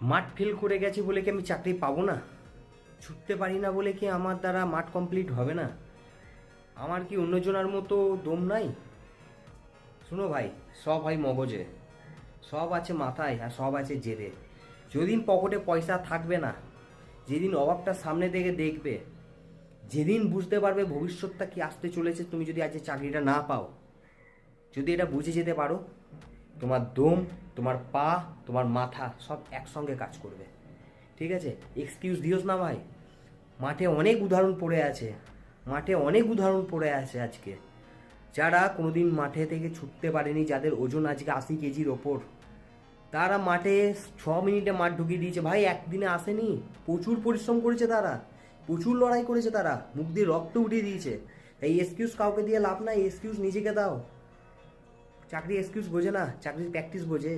মাঠ ফেল করে গেছি বলে কি আমি চাকরি পাবো না? ছুটতে পারি না বলে কি আমার দ্বারা মাঠ কমপ্লিট হবে না? আমার কি অন্যজনের মতো দম নাই? শোনো ভাই, সব হয় মগজে, সব আছে মাথায়, আর সব আছে জেদে। যেদিন পকেটে পয়সা থাকবে না, যেদিন অভাবটা সামনে থেকে দেখবে, যেদিন বুঝতে পারবে ভবিষ্যৎটা কি আসতে চলেছে, তুমি যদি আজ চাকরিটা না পাও, যদি এটা বুঝে যেতে পারো, তোমার দম, তোমার পা, তোমার মাথা সব একসঙ্গে কাজ করবে। ঠিক আছে? এক্সকিউজ দিওস না ভাই। মাঠে অনেক উদাহরণ পড়ে আছে, মাঠে অনেক উদাহরণ পড়ে আছে আজকে, যারা কোনোদিন মাঠে থেকে ছুটতে পারেনি, যাদের ওজন আজকে 80 কেজির ওপর, তারা মাঠে 6 মিনিটে মাঠ ঢুকিয়ে দিয়েছে ভাই। একদিনে আসেনি, প্রচুর পরিশ্রম করেছে তারা, প্রচুর লড়াই করেছে তারা, মুখ দিয়ে রক্ত উঠিয়ে দিয়েছে। এই এক্সকিউজ কাউকে দিয়ে লাভ নাই, এক্সকিউজ নিজেকে দাও। চাকরি এক্সকিউজ বোঝে না, চাকরির প্র্যাকটিস বোঝে।